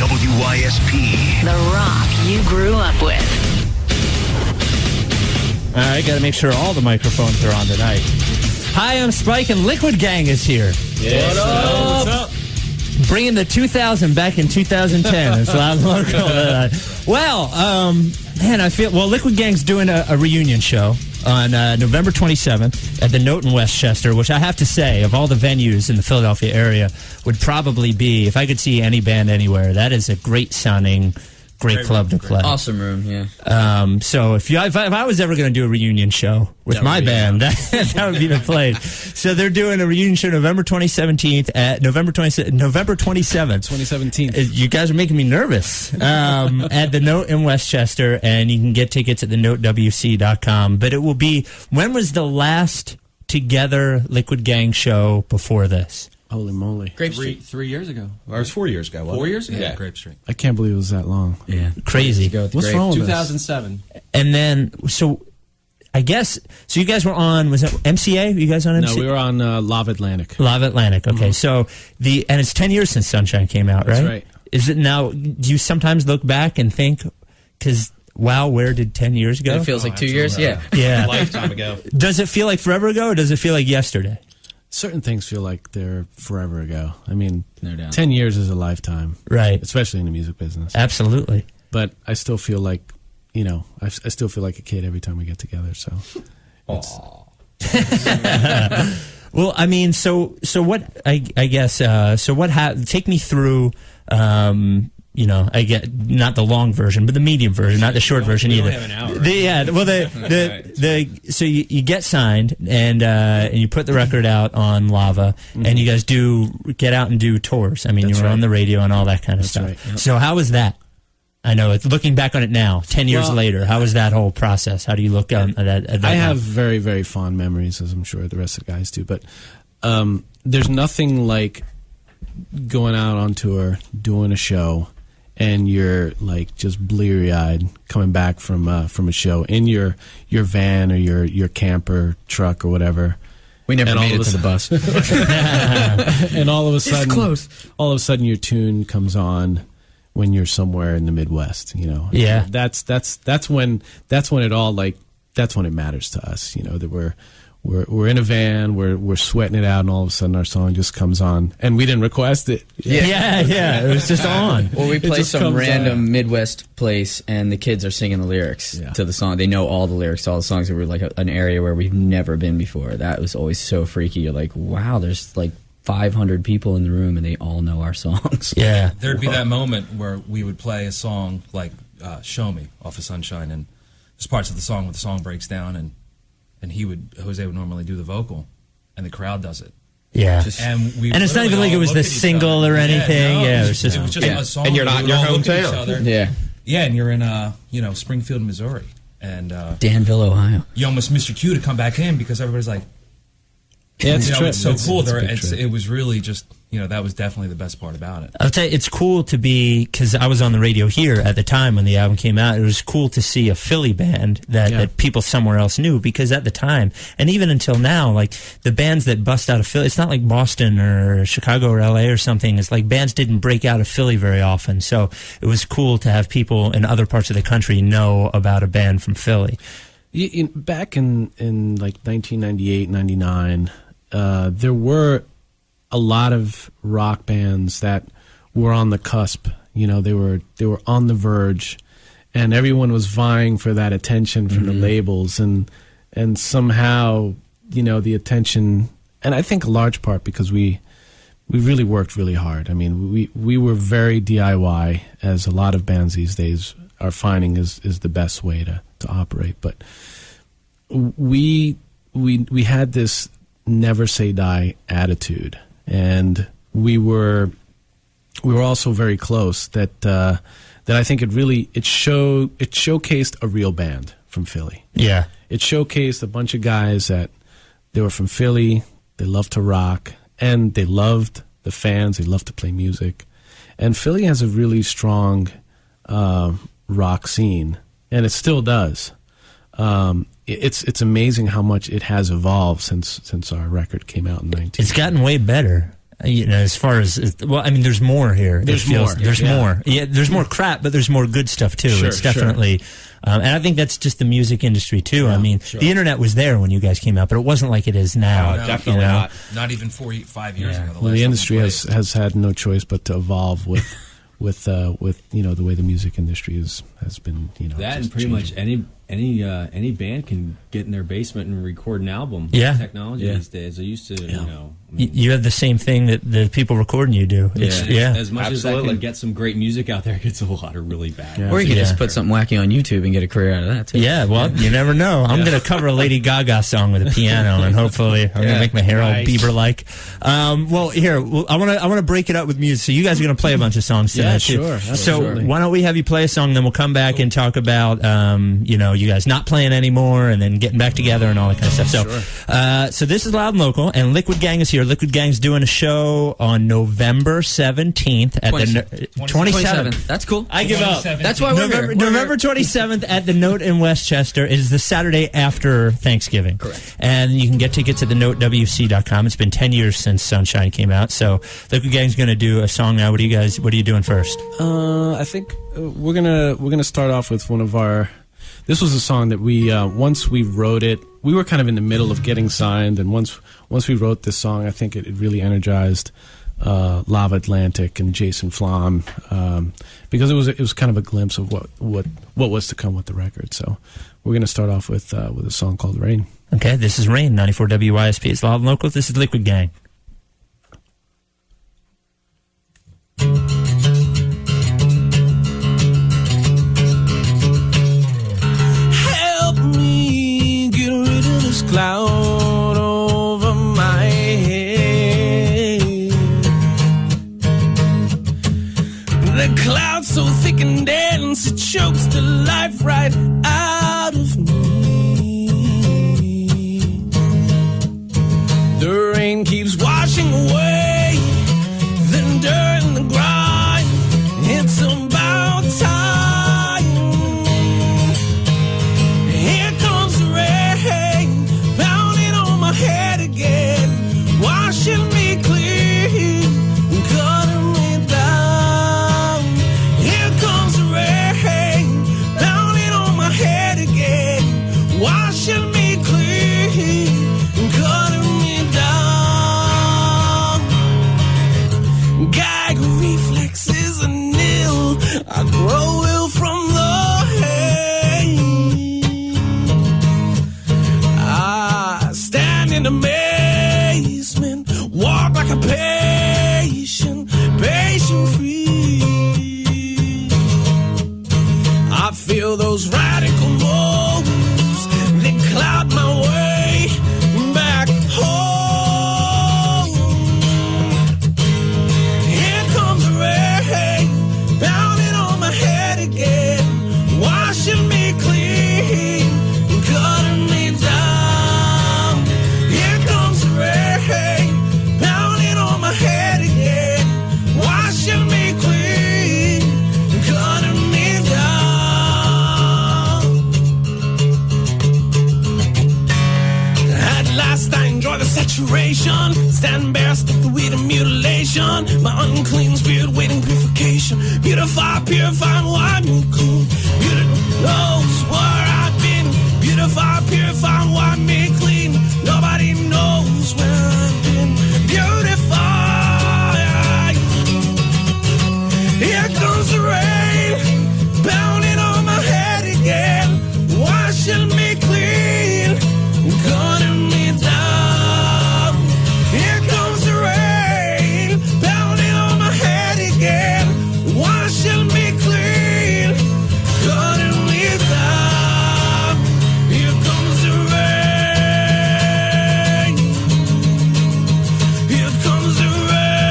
WYSP. The rock you grew up with. All right, got to make sure all the microphones are on tonight. Hi, I'm Spike, and Liquid Gang is here. Yes. What up? What's up? Bringing the 2000 back in 2010. It's a lot local. Well, man, I feel... Well, Liquid Gang's doing a reunion show on November 27th at the Note in Westchester, which I have to say, of all the venues in the Philadelphia area, would probably be, if I could see any band anywhere, that is a great-sounding... Great club to play. Awesome room, yeah. So if I was ever going to do a reunion show with my band, that would be the place. So they're doing a reunion show November 27th at November 27th. 2017. You guys are making me nervous. At the Note in Westchester, and you can get tickets at thenotewc.com. But it will be, when was the last together Liquid Gang show before this? Holy moly. Grape Street. 3 years ago. Well, it was 4 years ago, wasn't it? 4 years ago? Yeah. Grape Street. I can't believe it was that long. Yeah. Crazy. What's wrong with 2007. And then, so I guess, so you guys were on, was it MCA? Were you guys on MCA? No, we were on Live Atlantic. Live Atlantic, okay. So, and it's 10 years since Sunshine came out, right? That's right. Is it now, do you sometimes look back and think, because, wow, where did 10 years go? It feels like 2 years, yeah. Yeah. A lifetime ago. Does it feel like forever ago, or does it feel like yesterday? Certain things feel like they're forever ago. I mean, No doubt. 10 years is a lifetime. Right. Especially in the music business. Absolutely. But I still feel like, you know, I still feel like a kid every time we get together, so. Well, I mean, so what, I guess, so what, take me through, you know, I get not the long version, but the medium version, not the short version either. We only have an hour. So you get signed and you put the record out on Lava, and you guys get out and do tours. I mean, That's you were right. on the radio and all that kind of That's stuff. right, yep. So how was that? I know, looking back on it now, 10 years Well, later, how was that whole process? How do you look at that? I have very, very fond memories, as I'm sure the rest of the guys do. But there's nothing like going out on tour, doing a show, and you're like just bleary-eyed coming back from a show in your van or your camper truck or whatever. We never And made all it of to a the bus. And all of a sudden, close. all of a sudden, your tune comes on when you're somewhere in the Midwest. You know, Yeah. That's when it all that's when it matters to us. You know, that we're in a van, we're sweating it out, and all of a sudden our song just comes on, and we didn't request it. Yeah, it was just on. Or we play just some comes random Midwest place, and the kids are singing the lyrics to the song. They know all the lyrics to all the songs. That were like an area where we've never been before. That was always so freaky. You're like, wow, there's like 500 people in the room, and they all know our songs. Yeah. There'd be that moment where we would play a song like Show Me off of Sunshine, and there's parts of the song where the song breaks down, and Jose would normally do the vocal, and the crowd does it. Yeah. And it's not even like it was the single or anything. Yeah, it was just a song. And you're not in your hometown. Yeah. Yeah, and you're in Springfield, Missouri, and Danville, Ohio. you almost missed your cue to come back in because everybody's like, Yeah, it's a trip. it's so It's- cool. it's a big trip. It was really just, that was definitely the best part about it. I'll tell you, it's cool to be, because I was on the radio here at the time when the album came out. It was cool to see a Philly band that people somewhere else knew, because at the time, and even until now, like the bands that bust out of Philly, it's not like Boston or Chicago or LA or something. It's like bands didn't break out of Philly very often. So it was cool to have people in other parts of the country know about a band from Philly. Back in like 1998, 99, there were a lot of rock bands that were on the cusp. You know, they were on the verge, and everyone was vying for that attention from the labels, and somehow, the attention, and I think a large part because we really worked really hard. I mean, we were very DIY, as a lot of bands these days are finding is the best way to operate. But we had this never say die attitude, and we were also very close. That I think it showcased a real band from Philly. Yeah. It showcased a bunch of guys that they were from Philly. They loved to rock, and they loved the fans. They loved to play music, and Philly has a really strong rock scene, and it still does. It's amazing how much it has evolved since our record came out in 19. It's gotten way better. as far as, well, I mean, there's more here. There's more. There's more. Yeah, there's more crap, but there's more good stuff too. Sure, it's definitely, and I think that's just the music industry too. I mean, the internet was there when you guys came out, but it wasn't like it is now. No, definitely not. Not even 5 years ago. Well, the industry has had no choice but to evolve with the way the music industry has been that, and pretty much any band can get in their basement and record an album. Yeah. Technology these days. I used to you have the same thing that the people recording you do. As much Absolutely. as I can get some great music out there, it gets a lot of really bad. Or you could just put something wacky on YouTube and get a career out of that too. Yeah, well, you never know. I'm going to cover a Lady Gaga song with a piano, and hopefully I'm going to make my hair all Bieber-like. Well, here, I want to break it up with music. So you guys are going to play a bunch of songs tonight too. Sure. So why don't we have you play a song, then we'll come back and talk about you guys not playing anymore, and then getting back together and all that kind of stuff. So this is Loud and Local, and Liquid Gang is here. Liquid Gang's doing a show on November 17th at the 27th. That's cool. I give up. That's why we're here. November 27th at the Note in Westchester is the Saturday after Thanksgiving. Correct. And you can get tickets at thenotewc.com. It's been 10 years since Sunshine came out, so Liquid Gang's going to do a song now. What are you doing first? I think we're gonna start off with one of our. This was a song that we once we wrote it, we were kind of in the middle of getting signed, and once we wrote this song, I think it really energized Lava Atlantic and Jason Flom, because it was kind of a glimpse of what was to come with the record. So we're gonna start off with a song called Rain. Okay, this is Rain, 94 WYSP. It's Loud and Local. This is Liquid Gang. Cloud over my head. The cloud so thick and dense it chokes the life right out of me. The rain keeps washing away the dirt and the grime. It's about time. Here comes the rain, pounding on my head again, washing me clean, cutting me down. Here comes the rain, pounding on my head again, washing me clean, cutting me down. Gag reflexes are nil, I grow ill from the haze. I stand in amazement, walk like a patient free. I feel those radical moves that cloud my way back home. Here comes the rain, pounding on my head again, washing me clean, cutting me down. Here comes the rain, pounding on my head again, washing me clean, cutting me down. At last I enjoy the saturation, stand bare, step the weed and mutilation. My unclean spirit waiting purification, beautify, purify, wipe me clean. Beauty knows where I've been, beautify, purify, wipe me clean. Nobody knows where I've been, beautify. Here comes the rain, pounding on my head again, washing me clean, cutting me down. Here comes the rain, pounding on my head again, washing me clean, cutting me down. Here comes the rain. Here comes the rain.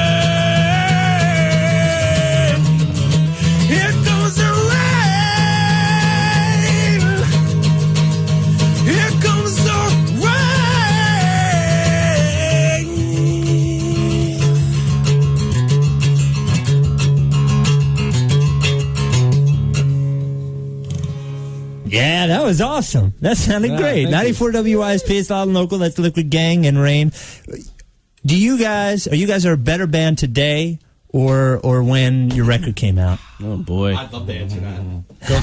Here comes the rain. Here comes the rain. Yeah, that was awesome. That sounded great. 94 WYSP, it's Loud and Local. That's Liquid Gang and Rain. are you guys a better band today or when your record came out? Oh boy, I'd love to answer that.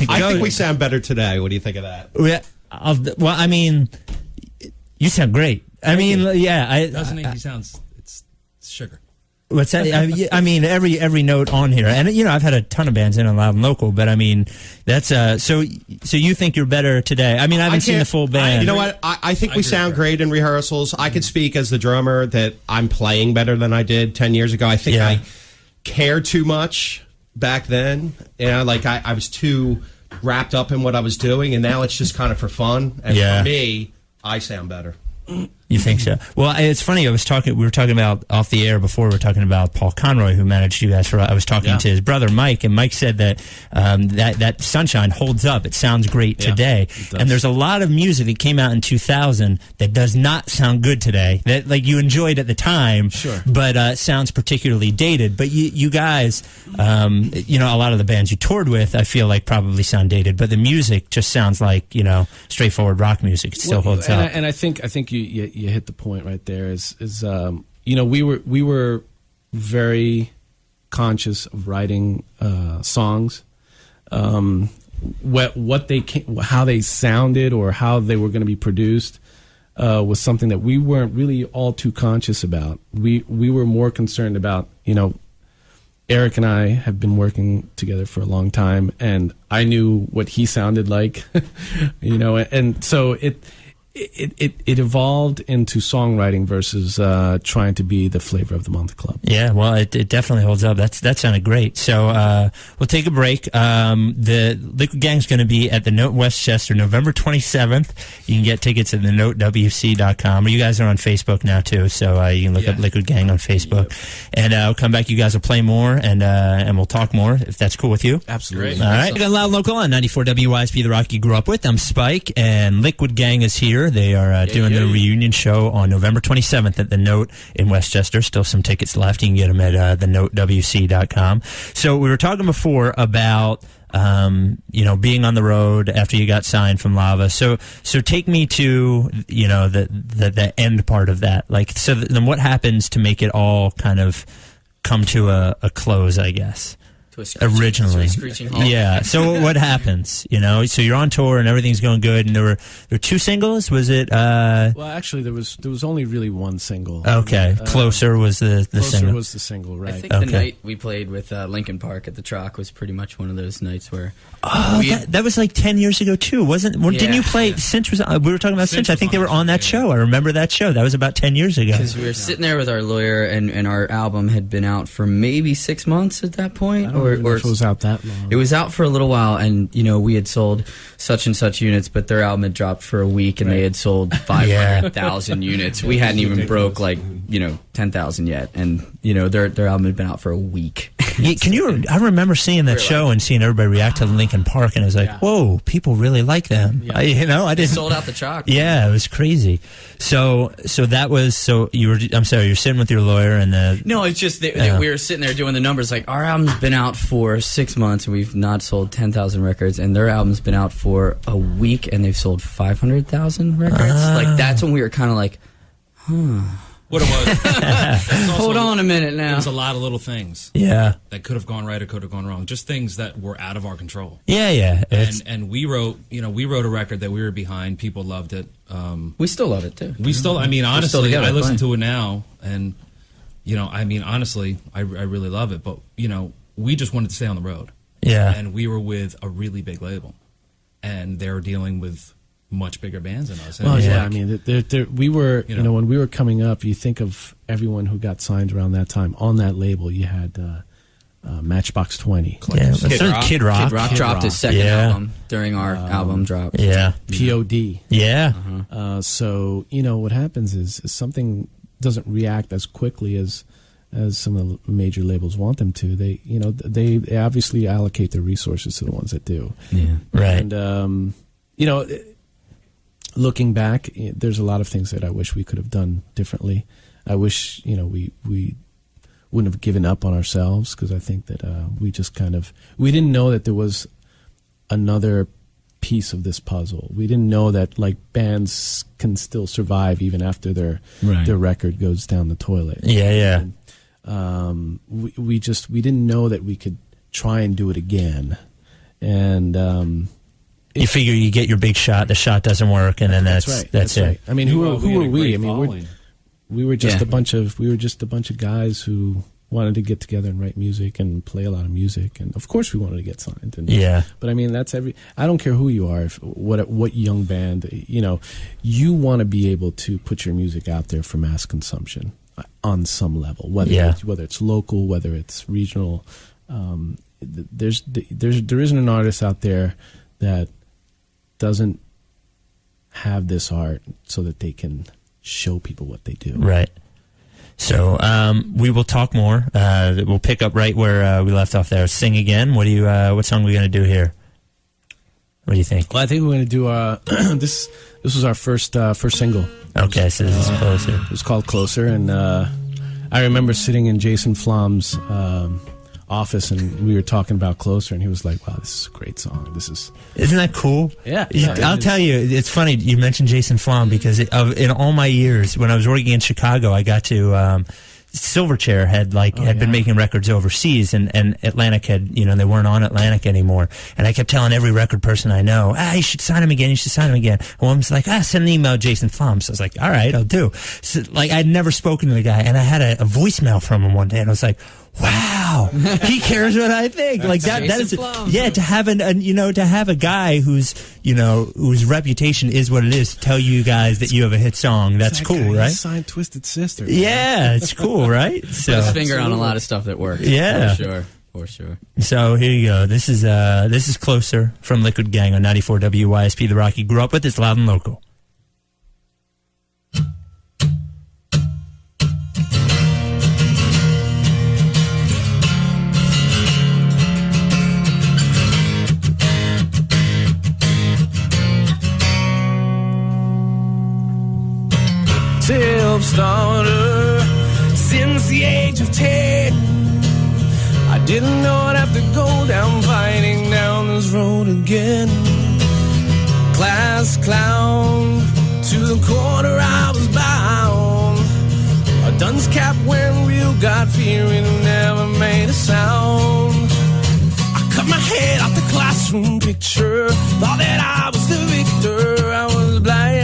I think we sound better today. What do you think of that? Yeah, well, I mean, you sound great. I mean, yeah, Doesn't he sounds? It's sugar. What's that? I mean, every note on here, and I've had a ton of bands in on Loud and Local, but I mean, that's so you think you're better today? I mean, I haven't seen the full band. You know what? I think we sound great in rehearsals. I could speak as the drummer that I'm playing better than I did 10 years ago. I think I cared too much back then. Like I was too wrapped up in what I was doing, and now it's just kind of for fun. And for me, I sound better. You think so? Well, it's funny. We were talking about off the air before. We were talking about Paul Conroy, who managed you guys I was talking to his brother Mike, and Mike said that that Sunshine holds up. It sounds great today. And there's a lot of music that came out in 2000 that does not sound good today. That like you enjoyed at the time, but sounds particularly dated. But you guys, a lot of the bands you toured with, I feel like probably sound dated. But the music just sounds like straightforward rock music. It still holds up. And I think you hit the point right there. Is we were very conscious of writing songs, how they sounded or how they were going to be produced was something that we weren't really all too conscious about. We were more concerned about Eric and I have been working together for a long time, and I knew what he sounded like, and so it evolved into songwriting versus trying to be the flavor of the month club. Yeah, well, it definitely holds up. That sounded great. So we'll take a break. The Liquid Gang's going to be at the Note Westchester November 27th. You can get tickets at thenotewc.com. Or you guys are on Facebook now too, so you can look up Liquid Gang on Facebook. And I'll come back. You guys will play more, and we'll talk more if that's cool with you. Absolutely. All right. We got Loud Local on 94 WYSP, the rock you grew up with. I'm Spike, and Liquid Gang is here. They are doing their reunion show on November 27th at the Note in Westchester. Still some tickets left. You can get them at thenotewc.com. So we were talking before about being on the road after you got signed from Lava. So take me to the end part of that. Like, so then what happens to make it all kind of come to a close, I guess? Originally, yeah. So what happens? So you're on tour and everything's going good, and there were two singles. Was it? Well, actually, there was only really one single. Okay, Closer was the single. Closer was the single, right? I think the night we played with Linkin Park at the Troc was pretty much one of those nights where. That was like 10 years ago too, wasn't? Didn't you play? Cinch was. We were talking about Cinch. I think they were on that show. I remember that show. That was about 10 years ago. Because we were sitting there with our lawyer, and our album had been out for maybe 6 months at that point, or if it was out that long. It was out for a little while, and we had sold such and such units, but their album had dropped for a week, and they had sold 500,000 units. We hadn't even broke 10,000 yet, and their album had been out for a week. I remember seeing that show and seeing everybody react to Linkin Park, and I was like, whoa, people really like them. Yeah. I didn't. They sold out the Troc. Yeah, it was crazy. So that was, so you were, I'm sorry, you're sitting with your lawyer and No, it's just we were sitting there doing the numbers, like, our album's been out for 6 months and we've not sold 10,000 records, and their album's been out for a week and they've sold 500,000 records. That's when we were kind of like, What it was. Hold on a minute now. It was a lot of little things. Yeah. That could have gone right or could have gone wrong. Just things that were out of our control. Yeah. And we wrote a record that we were behind. People loved it. We still love it too. We still, honestly, I listen to it now, and honestly, I really love it. But we just wanted to stay on the road. Yeah. And we were with a really big label, and they were dealing with much bigger bands than us. And we were, when we were coming up, you think of everyone who got signed around that time. On that label, you had Matchbox 20. Kid Rock. Kid Rock dropped his second album during our album drop. Yeah. POD. Yeah. So, what happens is something doesn't react as quickly as some of the major labels want them to. They obviously allocate their resources to the ones that do. Yeah. Right. And, looking back, there's a lot of things that I wish we could have done differently. I wish, we wouldn't have given up on ourselves, because I think that we just we didn't know that there was another piece of this puzzle. We didn't know that like bands can still survive even after their record goes down the toilet. Yeah. We didn't know that we could try and do it again. And you figure you get your big shot, the shot doesn't work, and then that's it. Right. I mean, who are we? I mean, following. we were just a bunch of guys who wanted to get together and write music and play a lot of music, and of course we wanted to get signed. But I mean, I don't care who you are, what young band, you want to be able to put your music out there for mass consumption on some level, whether it's local, whether it's regional. There isn't an artist out there that doesn't have this art so that they can show people what they do. Right. So we will talk more. We'll pick up right where we left off there. Sing again. What song are we going to do here? What do you think? Well, I think we're going to do this. This was our first single. Okay, so this is Closer. It was called Closer, and I remember sitting in Jason Flom's office, and we were talking about Closer, and he was like, "Wow, this is a great song. Isn't that cool?" Yeah. I'll tell you, it's funny you mentioned Jason Flom because in all my years when I was working in Chicago, I got to Silverchair had been making records overseas, and Atlantic had, they weren't on Atlantic anymore, and I kept telling every record person I know, you should sign him again, And one was like, send an email to Jason Flom. So I was like, all right, I'll do. So I'd never spoken to the guy, and I had a voicemail from him one day, and I was like, wow, he cares what I think. Like that is to have to have a guy whose reputation is what it is, to tell you guys that you have a hit song. That's cool, right? Signed Twisted Sister. Yeah, it's cool, right? So put his finger on a lot of stuff that works. Yeah, for sure. So here you go. This is Closer from Liquid Gang on 94 WYSP. The rock you grew up with. It's loud and local. Self-starter since the age of 10. I didn't know I'd have to go down fighting down this road again. Class clown, to the corner I was bound. A dunce cap wearing real God-fearing who never made a sound. I cut my head off the classroom picture, thought that I was the victor. I was blind.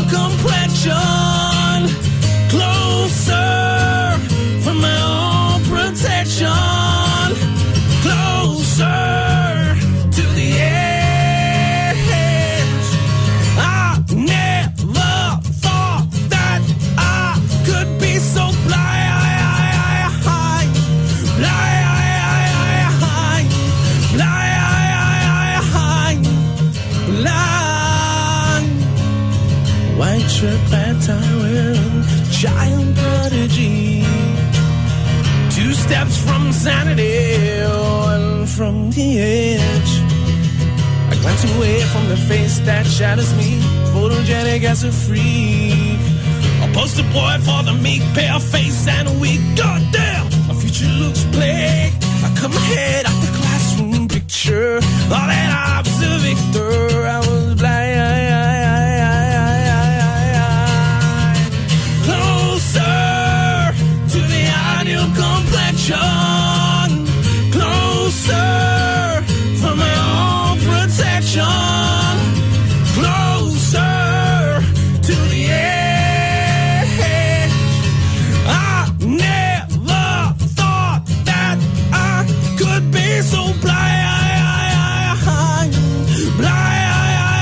Complexion closer from my own protection, closer to the edge. I never thought that I could be so blind, white shirt, bad tie wearing, giant prodigy. 2 steps from sanity, one from the edge. I glance away from the face that shadows me, photogenic as a freak. A poster boy for the meek, pale face and a weak. Goddamn, my future looks bleak. I cut my head off the classroom picture, thought that I was the victor. I was blind. Closer from my own protection, closer to the edge. I never thought that I could be so blind, blind.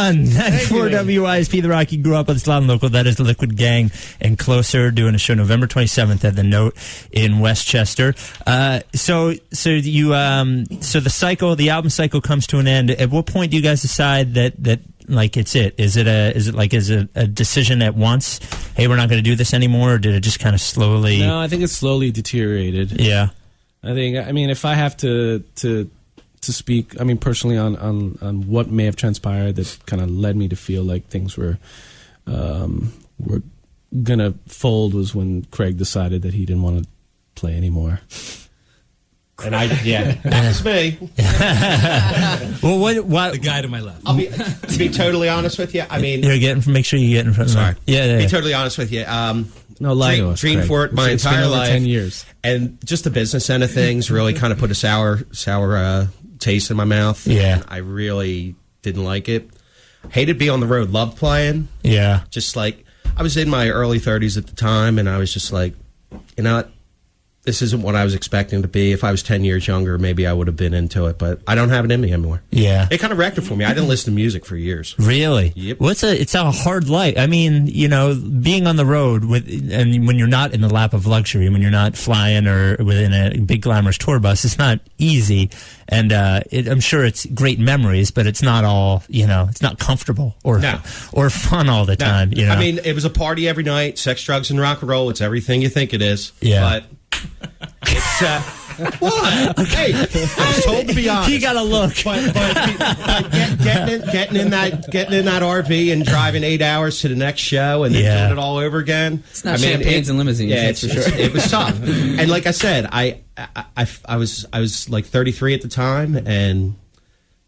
fun. 94 WYSP, the rock you grew up with. It's loud and local. That is Liquid Gang and Closer, doing a show November 27th at the Note in Westchester. So the cycle, the album cycle comes to an end. At what point do you guys decide that like it's it? Is it a decision at once? Hey, we're not going to do this anymore. Or did it just kind of slowly? No, I think it slowly deteriorated. Yeah. I mean, if I have to speak, I mean, personally on what may have transpired that kind of led me to feel like things were gonna fold was when Craig decided that he didn't want to play anymore. And that was me. Well, what? The guy to my left. To be totally honest with you, I mean, Make sure you get in front. Sorry. Yeah. Be totally honest with you. No, lie to us, Dreamed Craig. for it my It's been entire over life. 10 years. And just the business end of things really kind of put a sour taste in my mouth. Yeah. And I really didn't like it. Hated being on the road. Loved playing. Yeah. Just like, I was in my early 30s at the time, and I was just like, you know what? This isn't what I was expecting to be. If I was 10 years younger, maybe I would have been into it, but I don't have it in me anymore. Yeah. It kind of wrecked it for me. I didn't listen to music for years. Really? Yep. Well, it's a hard life. I mean, being on the road and when you're not in the lap of luxury, when you're not flying or within a big glamorous tour bus, it's not easy. And I'm sure it's great memories, but it's not all, it's not comfortable or fun all the time. I mean, it was a party every night, sex, drugs, and rock and roll. It's everything you think it is. Yeah. But it's what? Hey, I was told to be honest. You got to look. But getting in that RV and driving 8 hours to the next show and then doing it all over again. It's not champagnes and limousines. Yeah, that's for sure. It was tough. And like I said, I was like 33 at the time, and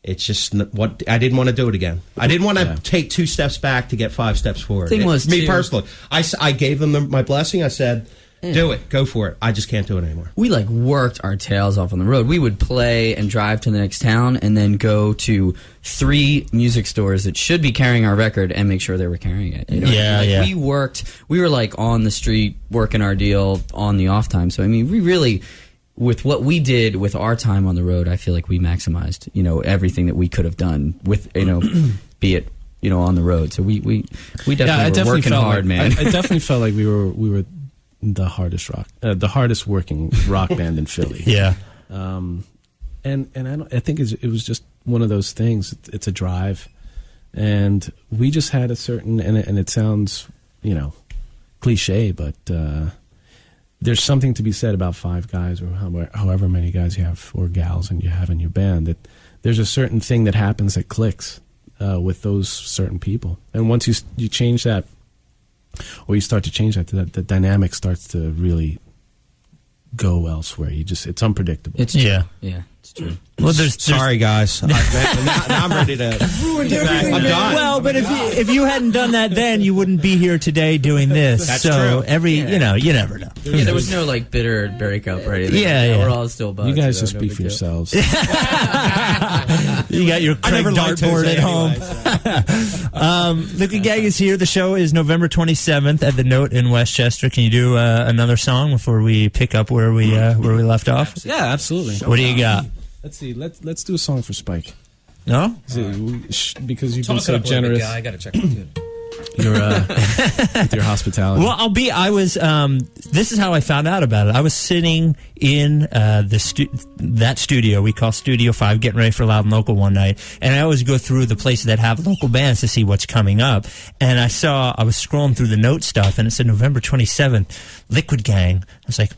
it's just what I didn't want to do it again. I didn't want to take 2 steps back to get 5 steps forward. Thing was, me too, personally, I gave them my blessing. I said, do it, go for it. I just can't do it anymore. We worked our tails off on the road. We would play and drive to the next town and then go to 3 music stores that should be carrying our record and make sure they were carrying it. We were on the street working our deal on the off time. So I mean, we really, with what we did with our time on the road, I feel like we maximized, everything that we could have done with, be it, on the road. So we definitely were working hard, man. I definitely felt like we were the hardest working rock band in Philly. Yeah. And I think it was just one of those things. It's a drive, and we just had a certain, and it sounds, cliche, but there's something to be said about 5 guys or however many guys you have, or gals, and you have in your band, that there's a certain thing that happens that clicks with those certain people, and once you change that, or you start to change that, the dynamic starts to really go elsewhere. It's unpredictable. It's true. Yeah, it's true. Well, sorry, guys. Now I'm ready to. I'm done. Well, but if you hadn't done that then, you wouldn't be here today doing this. That's so true. you never know. Yeah, there was no bitter breakup or anything. Yeah. We're all still buds. You guys so just no speak big for deal. yourselves. You got your Craig dartboard at home. Liquid Gang is here. The show is November 27th at the Note in Westchester. Can you do another song before we pick up where we left off? Yeah, absolutely. What do you got? Let's see. Let's do a song for Spike. No? Because you've been so generous. I got to check it too. With your hospitality. Well, this is how I found out about it. I was sitting in that studio we call Studio 5, getting ready for Loud and Local one night, and I always go through the places that have local bands to see what's coming up. And I was scrolling through the Note stuff, and it said November 27th, Liquid Gang. I was like,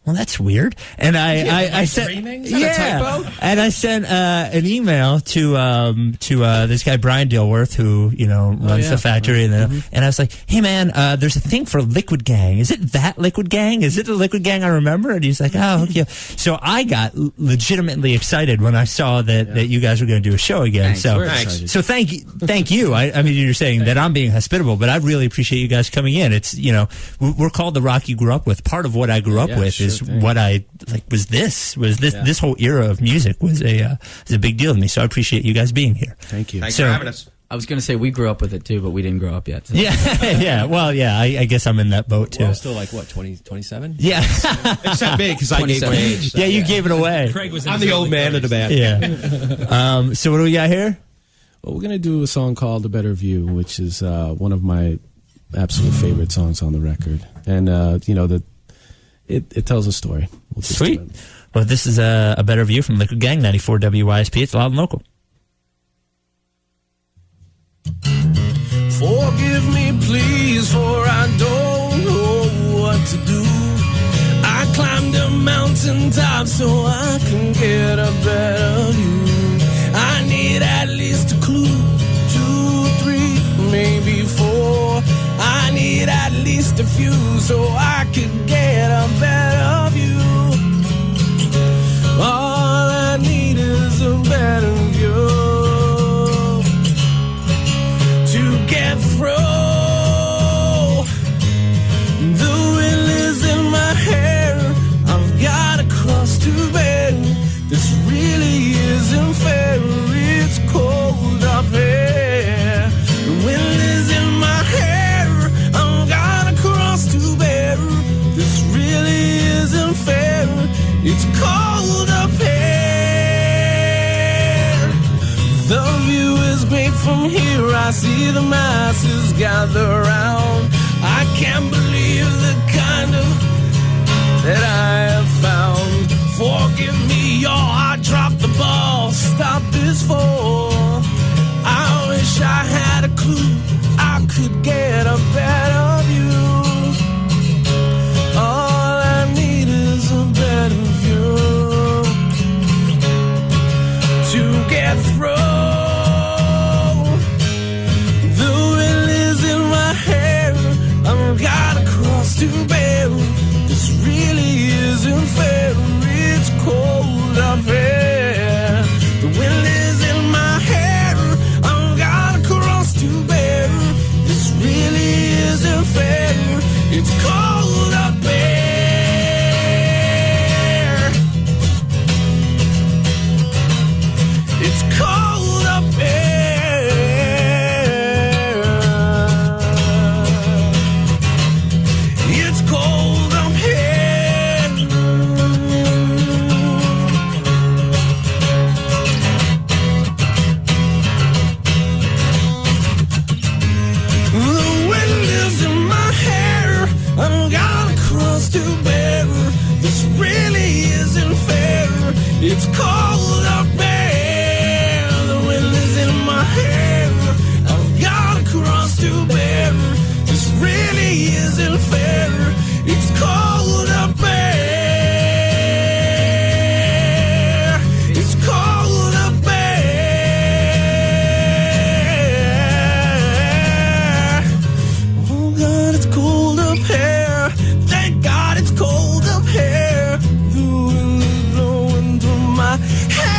well, that's weird. And I sent, and I sent an email to this guy Brian Dilworth, who runs the factory, and I was like, hey man, there's a thing for Liquid Gang. Is it that Liquid Gang? Is it the Liquid Gang I remember? And he's like, oh, okay. So I got legitimately excited when I saw that you guys were going to do a show again. Thanks. So thank you. I mean, you're saying that I'm being hospitable, but I really appreciate you guys coming in. It's we're called the rock you grew up with. Part of what I grew up with is what I was this whole era of music was a big deal to me. So I appreciate you guys being here. Thank you. Thanks for having us. I was going to say we grew up with it too, but we didn't grow up yet. So. Yeah. Well, yeah. I guess I'm in that boat too. Well, still 27? Yeah. Except me, because I gave my age. So. Yeah, you gave it away. Craig was. I'm the old man of the band. Yeah. So what do we got here? Well, we're going to do a song called A Better View, which is one of my absolute favorite songs on the record. And, it tells a story. We'll just Sweet. Well, this is A Better View from Liquid Gang, 94 WYSP. It's loud and local. Forgive me, please, for I don't know what to do. I climbed a mountaintop so I can get a better view. I need at least a clue, 2, 3, maybe 4. I need at least a few so I can get a better view. All I need is a better view to get through. The wind is in my hair, I've got a cross to bear. This really isn't fair, it's cold up here. The wind is in my hair, I've got a cross to bear. This really isn't fair, it's cold up here. The view is great from here, I see the masses gather round. I can't believe the kind of that I have found. Forgive me, y'all, I dropped the ball, stop this fall. I wish I had a clue, I could get a better view. All I need is a better view to get through. The wind is in my hair, I've got a cross to bear. This really isn't fair, it's cold up here. The wind is in my hair, I've got a cross to bear. This really isn't fair, it's cold up here. It's cold up here. It's cold up here. The wind is in my hair, I've got a cross to bear. This really isn't fair, it's cold up there. The wind is in my hair, I've got a cross to bear. This really isn't fair, it's cold up there. It's cold up there. Oh God, it's cold up here. Thank God it's cold up here. The wind is blowing through my hair.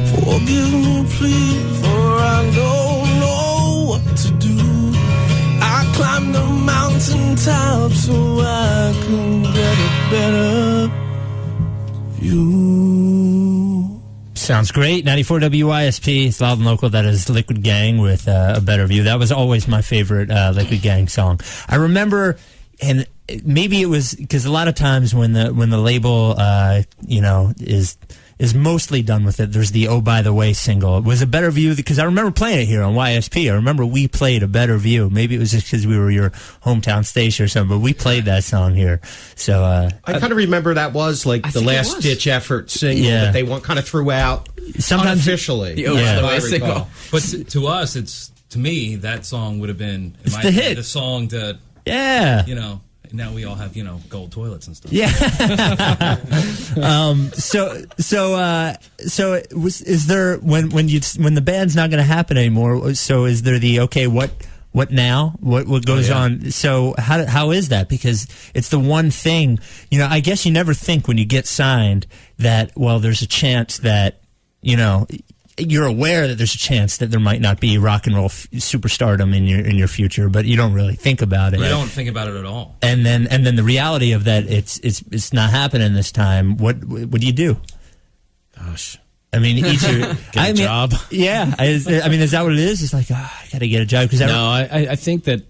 Forgive me, please, for I don't know what to do. I climbed the mountaintop so I can get a better view. Sounds great. 94 WYSP. It's loud and local. That is Liquid Gang with A Better View. That was always my favorite Liquid Gang song. I remember, and maybe it was because a lot of times when the label, is mostly done with it, there's the Oh By The Way single. It was A Better View because I remember playing it here on YSP. I remember we played A Better View. Maybe it was just because we were your hometown station or something, but we played that song here. So I kind of remember that was like the last ditch effort single that they kind of threw out sometimes unofficially. The Oh By The Way single. But to us, to me, that song would have been the hit. The song that, yeah. Now we all have, gold toilets and stuff. Yeah. Is there when the band's not going to happen anymore? So is there the what now? What goes on? So how is that? Because it's the one thing, I guess you never think when you get signed that there's a chance that you're aware that there's a chance that there might not be rock and roll superstardom in your future, but you don't really think about it. You don't think about it at all. And then the reality of that, it's not happening this time. What do you do? Gosh. I mean, Get a job. Yeah. Is that what it is? It's like, I got to get a job. I think that,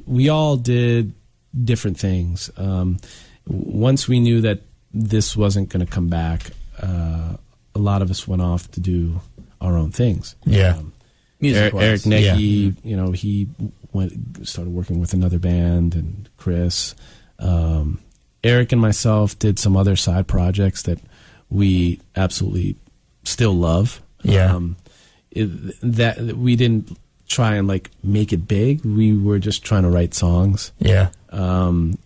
we all did different things. once we knew that this wasn't going to come back, a lot of us went off to do our own things. Yeah. Eric Necki, he started working with another band, and Chris. Eric and myself did some other side projects that we absolutely still love. Yeah. That we didn't try and like make it big. We were just trying to write songs. Yeah.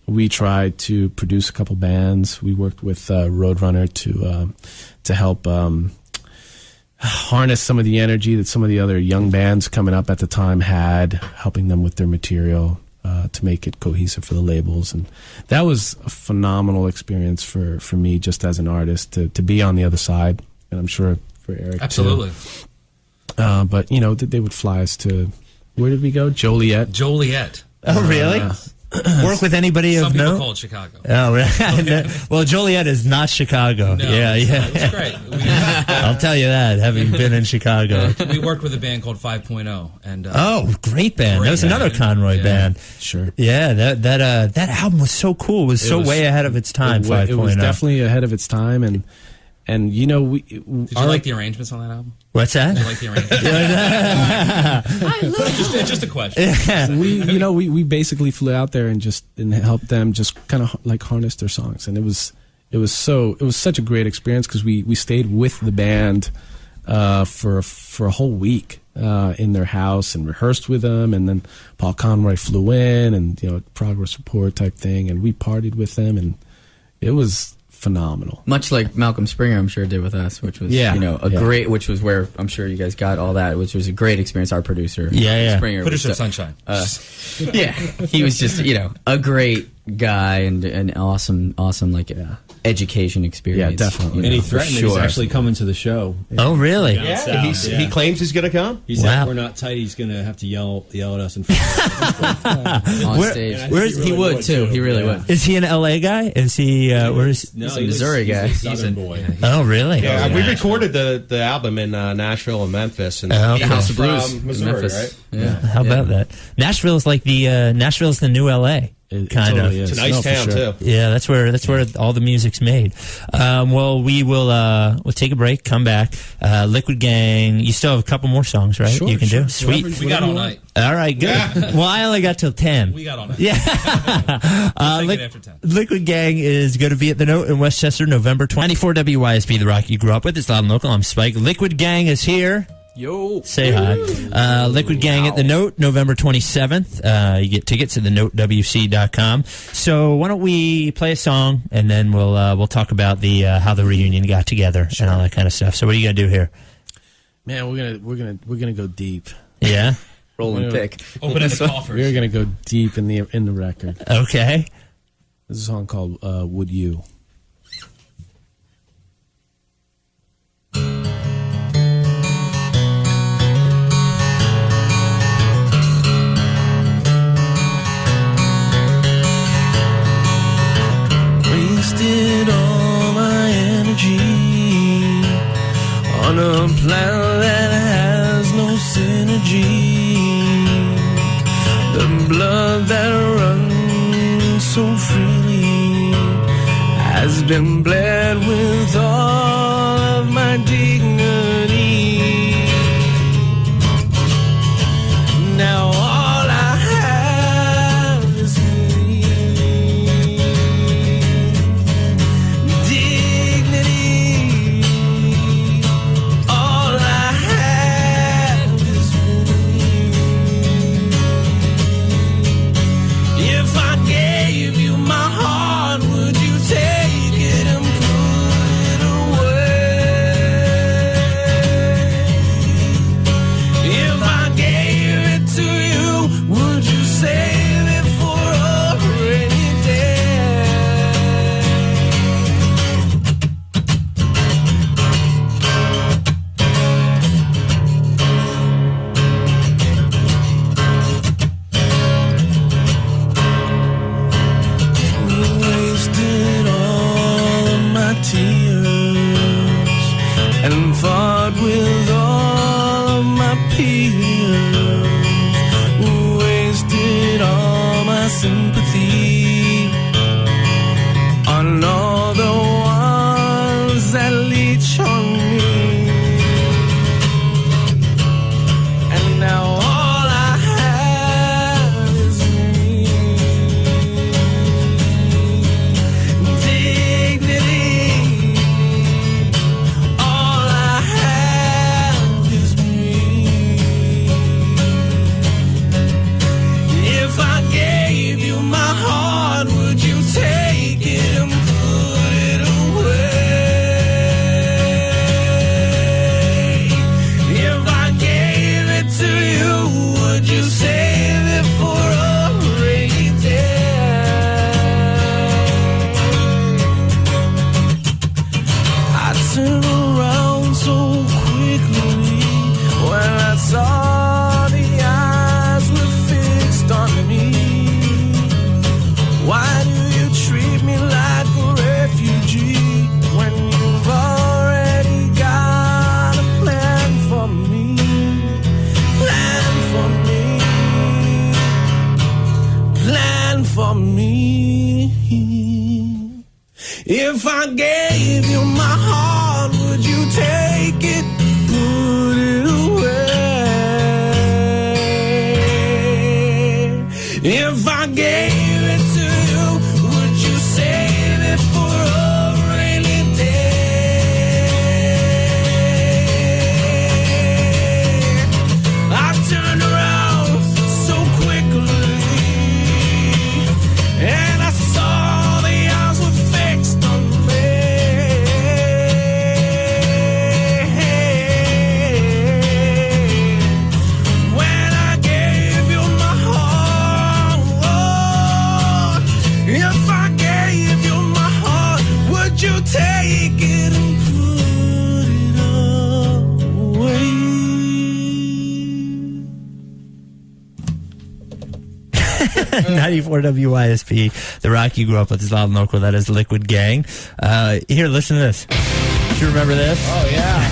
We tried to produce a couple bands. We worked with Roadrunner to help harness some of the energy that some of the other young bands coming up at the time had, helping them with their material to make it cohesive for the labels. And that was a phenomenal experience for me just as an artist to be on the other side. And I'm sure for Eric Absolutely. too. But, they would fly us to, where did we go? Joliet. Oh, really? Work with anybody Some of people note? call it Chicago. Oh, really? Well, Joliet is not Chicago. No, yeah. It's great. I'll tell you that, having been in Chicago. We worked with a band called 5.0. And, great band. That was another Conroy band. Sure. Yeah, that album was so cool. It was way ahead of its time, 5.0. It was definitely ahead of its time. And did you like the arrangements on that album? What's that? Did you like the arrangements? Just a question. we basically flew out there and helped them just kind of like harness their songs, and it was such a great experience because we stayed with the band for a whole week in their house and rehearsed with them, and then Paul Conroy flew in and progress report type thing, and we partied with them, and it was phenomenal. Much like Malcolm Springer, I'm sure, did with us, which was great, which was where I'm sure you guys got all that, which was a great experience. Our producer, Springer, producer of Sunshine. He was just a great guy and an awesome education experience. Yeah, definitely. And he threatened that he's actually coming to the show. Oh, really? Yeah, he claims he's going to come. He said, if we're not tight, he's going to have to yell at us in front of on stage. He would too. He really would. Is he an LA guy? Is he? He's a Missouri guy. He's a Southern boy. Oh, really? Yeah, we recorded the album in Nashville and Memphis, and okay. House of Blues, Missouri, Memphis. right? Yeah. How about that? Nashville's like Nashville's the new LA. Kind of. Is. It's a nice town too. Yeah, that's where all the music's made. Well, we'll take a break, come back. Liquid Gang, you still have a couple more songs, right? Sure, you can do. Sweet. We got all night. All right, good. Well, I only got till 10. We got all night. Yeah. We'll take it after 10. Liquid Gang is going to be at the Note in Westchester, November 24. WYSP, the rock you grew up with. It's loud and local. I'm Spike. Liquid Gang is here. Yo. Say hi. Liquid Gang at the Note, November 27th. You get tickets at thenotewc.com. So why don't we play a song, and then we'll talk about how the reunion got together and all that kind of stuff. So what are you gonna do here? Man, we're gonna go deep. Yeah. Rolling pick. Open in the coffers. We're gonna go deep in the record. Okay. This is a song called "Would You." Wasted all my energy on a plan that has no synergy. The blood that runs so freely has been bled with all of my dignity. Now all I have is me. Dignity. All I have is me. If I gave you my heart, would you take it and put it away? me. If I gave you my heart, would you take it, put it away? If I gave it to you, would you save it for a rainy day? I turned around so quickly, and I saw the eyes were fixed on me. When I gave you my heart, oh, if I gave you my heart, would you take it and put it away? 94 WYSP, the rock you grew up with is loud and local. That is Liquid Gang. Here, listen to this. Do you remember this? Oh yeah.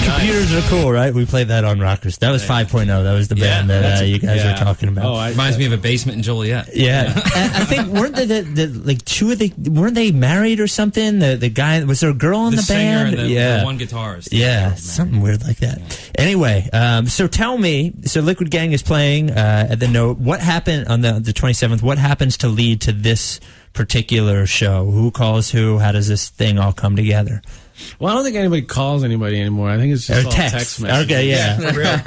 Computers are cool, right? We played that on Rockers. That was 5.0. That was the band that you guys were talking about. Oh, Reminds me of a basement in Joliet. Yeah, I think weren't like two of the weren't they married or something? The guy, was there a girl in the singer band? and the one guitarist. Yeah, something weird like that. Yeah. Anyway, so tell me, so Liquid Gang is playing at the Note. What happened on the 27th? What happens to lead to this particular show? Who calls who? How does this thing all come together? Well, I don't think anybody calls anybody anymore. I think it's just all text messages. Okay, yeah. For real.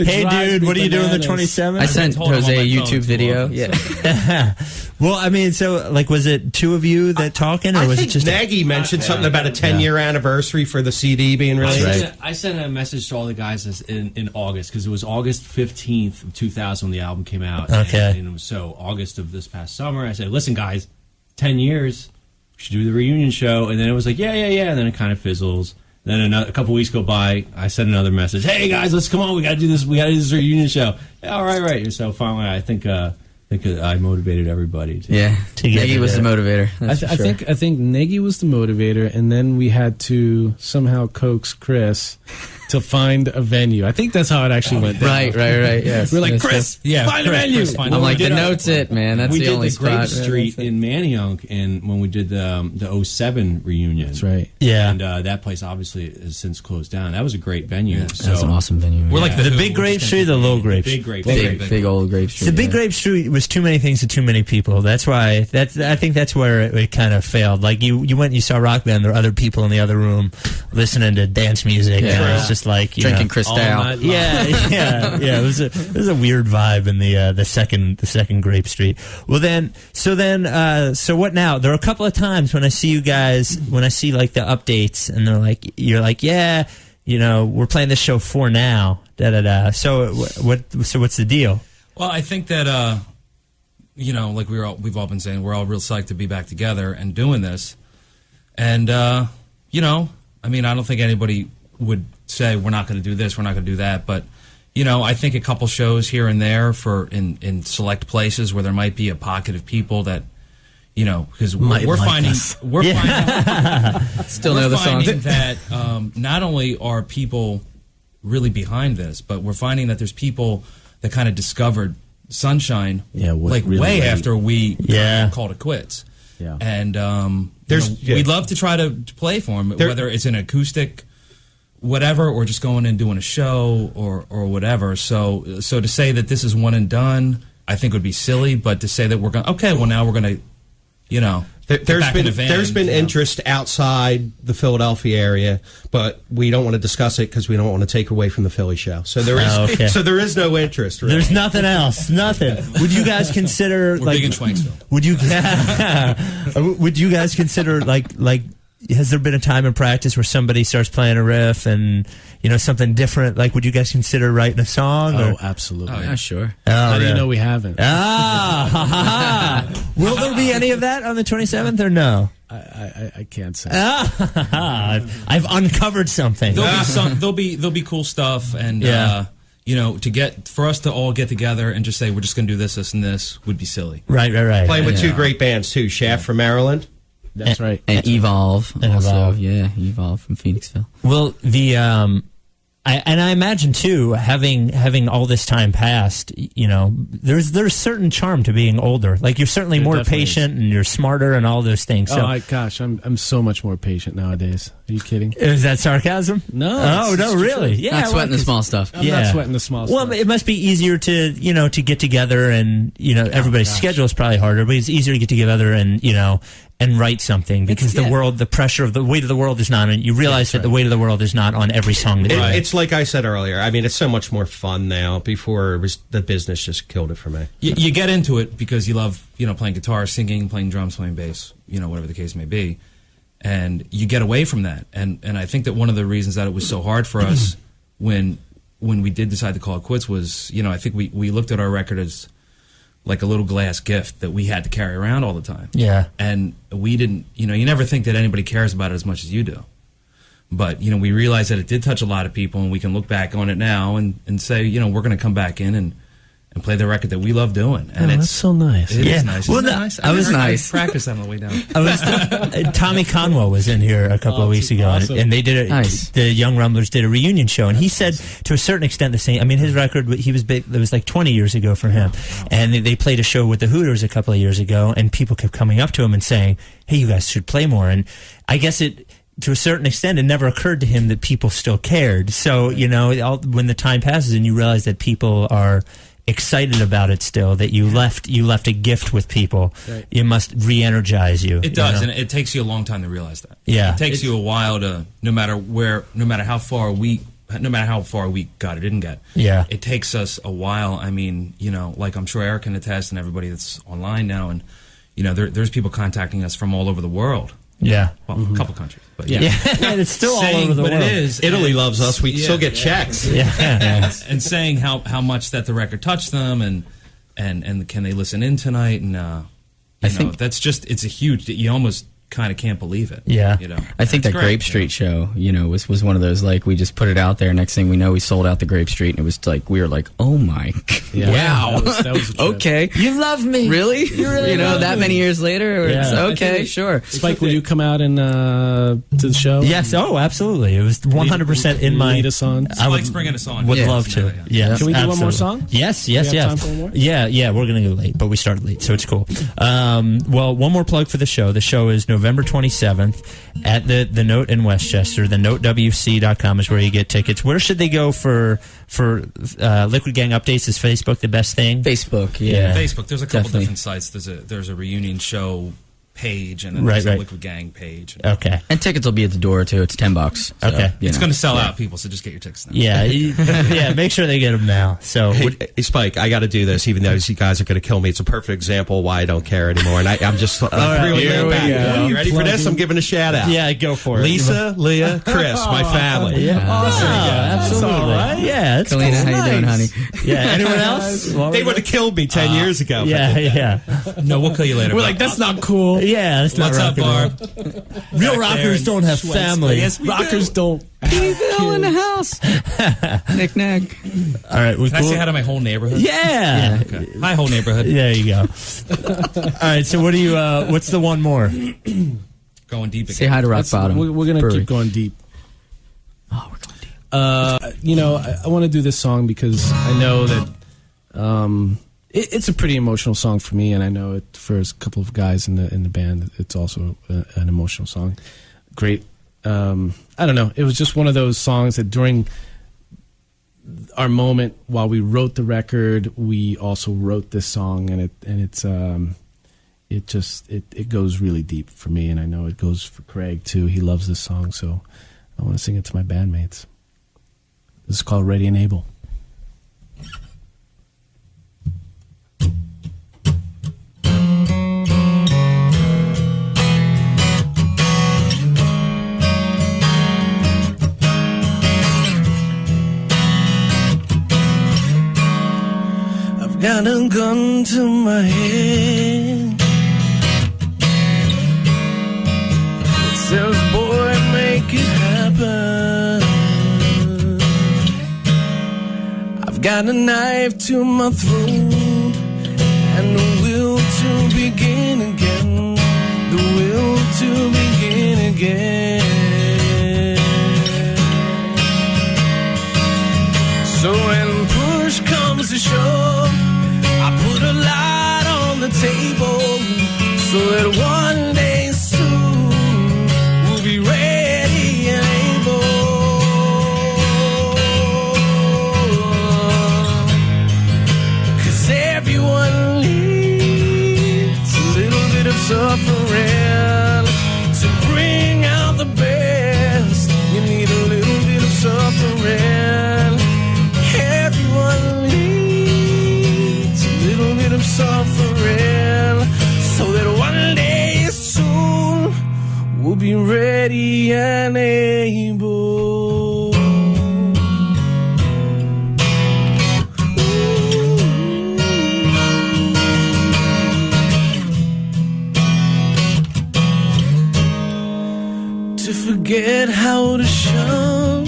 Hey, dude, what are you doing the bananas. 27th? I sent told him on Jose my a phone YouTube too video. often. Yeah. Well, I mean, so like, was it two of you that talking, or I was it think just Nagy mentioned something about a 10-year anniversary for the CD being released. I sent a message to all the guys in August, because it was August 15th of 2000 when the album came out. Okay. And it was so August of this past summer. I said, listen, guys, 10 years, we should do the reunion show. And then it was like, yeah. And then it kind of fizzles. Then a couple weeks go by. I sent another message. Hey guys, let's come on. We got to do this. We got to do this reunion show. Yeah, all right. And so finally, I think I motivated everybody. Yeah. get Nagy was the motivator. I think Nagy was the motivator, and then we had to somehow coax Chris to find a venue. I think that's how it actually went down. Right. Yes. We're like, Yes, Chris, Yeah, find a Chris, venue. Chris, find I'm a like, the venue. Note's it, man. That's we the did only the Grape spot. Street in Manayunk, and when we did the 07 reunion. That's right. Yeah. And that place obviously has since closed down. That was a great venue. Yeah. So That's an awesome venue. Man. We're like the Who, big we're Grape just Street, the low Grape big Street? Grape. big old Grape Street. The big yeah. Grape Street was too many things to too many people. That's why. I think that's where it kind of failed. Like you went and you saw Rock Band. There were other people in the other room listening to dance music. Yeah. And it was just like Drinking Cristal. Yeah. It was a weird vibe in the second Grape Street. Well, so what now? There are a couple of times when I see you guys, when I see like the updates, and you're like, yeah, we're playing this show for now. So what's the deal? Well, I think that like we've all been saying, we're all real psyched to be back together and doing this. And I don't think anybody would say we're not going to do this, we're not going to do that, but I think a couple shows here and there in select places where there might be a pocket of people that because we're finding Still know the songs. that not only are people really behind this, but we're finding that there's people that kind of discovered Sunshine really way late. after we called it quits. Yeah. And we'd love to try to play for them, whether it's an acoustic whatever, or just going and doing a show or whatever. So to say that this is one and done, I think would be silly. But to say that we're going, now we're going to, there's been interest outside the Philadelphia area, but we don't want to discuss it because we don't want to take away from the Philly show. So there is there is no interest. Really. There's nothing else. Nothing. Would you guys consider we're big in Schwanksville. Would you guys consider like has there been a time in practice where somebody starts playing a riff and something different? Like, would you guys consider writing a song? Oh, absolutely. Oh, yeah, sure. How do you know we haven't? Will there be any of that on the 27th or no? I can't say. I've uncovered something. There'll be cool stuff, and for us to all get together and just say we're just going to do this, and this would be silly. Right. Playing with two great bands too, Shaft from Maryland. That's right. And Evolve. And also, Evolve. yeah, Evolve from Phoenixville. Well, I imagine too, having all this time passed, you know, there's certain charm to being older. Like you're certainly There more definitely patient and you're smarter and all those things. So, I'm so much more patient nowadays. Are you kidding? is that sarcasm? No. Oh no, really? Yeah. Not sweating the small stuff. I'm not sweating the small Well, stuff. it must be easier to get together and everybody's schedule is probably harder, but it's easier to get together and and write something because the pressure of the weight of the world is not on. You realize that the weight of the world is not on every song that you write. It's like I said earlier. I mean, it's so much more fun now. Before, it was the business just killed it for me. You get into it because you love, playing guitar, singing, playing drums, playing bass, whatever the case may be. And you get away from that. And I think that one of the reasons that it was so hard for us when we did decide to call it quits was, I think we looked at our record as like a little glass gift that we had to carry around all the time. Yeah. And we didn't, you never think that anybody cares about it as much as you do. But, we realized that it did touch a lot of people, and we can look back on it now and say, we're going to come back in and play the record that we love doing. And that's so nice. It is nice. Well, Isn't that nice? I was nice. Practice that on the way down. Tommy Conwell was in here a couple of weeks ago, awesome. and they did Nice. the Young Rumblers did a reunion show, and he said to a certain extent the same. I mean, his record he was big. It was like 20 years ago for him, and they played a show with the Hooters a couple of years ago, and people kept coming up to him and saying, "Hey, you guys should play more." And I guess to a certain extent, it never occurred to him that people still cared. So when the time passes and you realize that people are excited about it still, that you left a gift with people, it must re-energize you. It does, and it takes you a long time to realize that. Yeah. It takes you a while to, no matter how far we got or didn't get. Yeah. It takes us a while. I mean, like I'm sure Eric can attest and everybody that's online now, and, there's people contacting us from all over the world. Yeah. Well, a couple countries. But Yeah, it's still all over the but world. it is. Italy loves us. We still get checks. Yeah. And saying how much that the record touched them and can they listen in tonight, and I think that's just, it's a huge, you almost kind of can't believe it. Yeah. I think that Grape Street show, was one of those, like, we just put it out there. Next thing we know, we sold out the Grape Street, and it was like, we were like, oh my, wow. That was a trip. Okay. You love me. Really? You really love that me. many years later? Yeah. It's okay, sure. Spike, will you come out and to the show? Yes. Oh, absolutely. It was 100% in my. Lead us on. I would Spike's bringing us on. Would Yeah. love to. Yes. Can we do one more absolutely. song? Yes. We have time for one more? Yeah. We're gonna go late, but we started late, so it's cool. Well, one more plug for the show. The show is November 27th at the Note in Westchester. The NoteWC.com is where you get tickets. Where should they go for Liquid Gang updates? Is Facebook the best thing? Facebook, Yeah. Facebook. There's a couple Definitely. different sites. There's a reunion show page, and then Right, there's right. a Liquid Gang page. Okay. And tickets will be at the door, too. It's $10. So, Okay. It's going to sell out, people, so just get your tickets now. Yeah. Yeah. Make sure they get them now. So. Hey, Spike, I got to do this, even though you guys are going to kill me. It's a perfect example why I don't care anymore. And I'm just really here laid we back. go. You ready for this? I'm giving a shout out. Yeah, go for it. Lisa, Leah, Chris, my family. Yeah, absolutely. Yeah, it's Kalina, cool. how you doing, honey? Yeah, anyone else? They would have killed me 10 years ago. Yeah. No, we'll kill you later. We're like, that's not cool. Yeah, that's not What's up, rock and roll. Barb? Real Back rockers there don't have family. Yes, we Rockers do. don't. P-Ville in the house. Knick-knack. All right, we Can I say hi to my whole neighborhood? Yeah. Okay. Hi, whole neighborhood. There you go. All right, so what do you? What's the one more? Going deep again. Say hi to Rock Bottom. We're going to Brewery. keep going deep. Oh, we're going deep. I want to do this song because I know that it's a pretty emotional song for me, and I know it for a couple of guys in the band. It's also an emotional song. Great. I don't know. It was just one of those songs that during our moment while we wrote the record, we also wrote this song, and it goes really deep for me, and I know it goes for Craig too. He loves this song, so I want to sing it to my bandmates. This is called Ready and Able. I've got a gun to my head. It says, boy, make it happen. I've got a knife to my throat and the will to begin again. The will to begin again. that one day soon we'll be ready and able. 'Cause everyone needs a little bit of suffering to bring out the best. You need a little bit of suffering. Everyone needs a little bit of suffering, so that one day soon we'll be ready and able. To forget how to shun,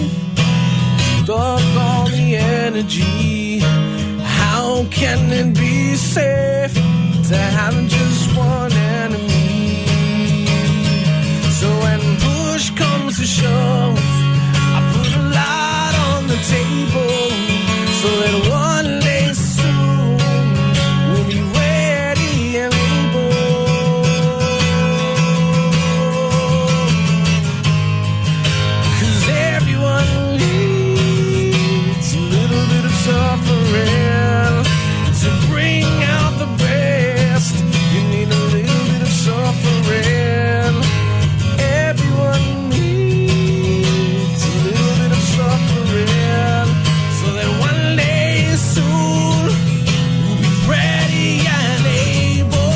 dog all the energy. How can it be safe to have just one enemy? So when push comes to shove, I put a lot on the table, so that one day soon we'll be ready and able. 'Cause everyone needs a little bit of suffering to bring out the best. You need a little bit of suffering. Everyone needs a little bit of suffering, so that one day soon we'll be ready and able.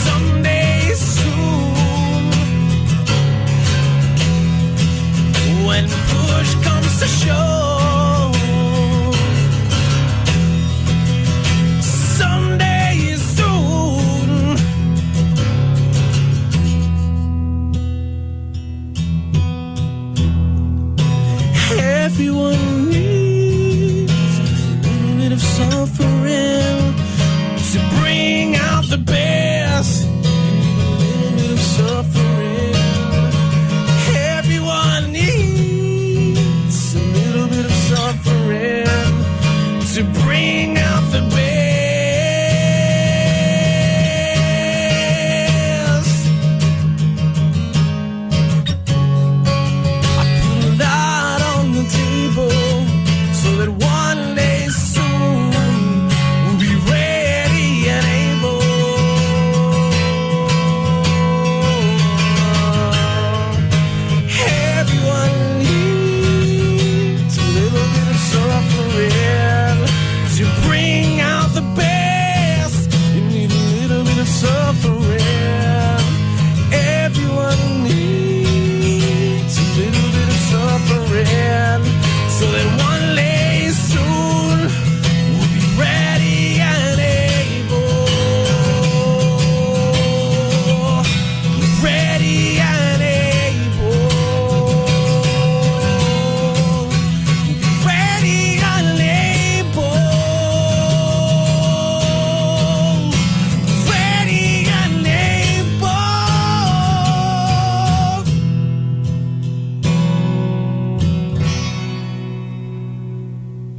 Someday soon, when push comes to shove, someday soon, everyone needs a little bit of suffering to bring out the best. You need a little bit of suffering. Everyone needs a little bit of suffering to bring out the best. I put a lot on the table, so that one day soon we'll be ready and able. Everyone needs a little bit of suffering to bring out the best. You need a little bit of suffering. Everyone needs a little bit of suffering, so that one day soon we'll be ready and able. Ready and able. Ready and able. Ready and able.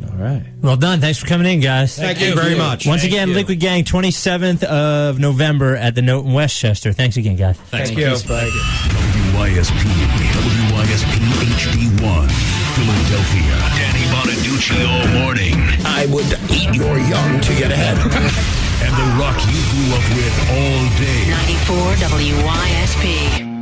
All right. Well done. Thanks for coming in, guys. Thank you very much. Once Thank again, you. Liquid Gang, 27th of November at the Note in Westchester. Thanks again, guys. Thank you. WYSP, WYSP HD1, Philadelphia. Danny Bonaducci all morning. I would eat your young to get ahead. And the rock you grew up with all day. 94 WYSP.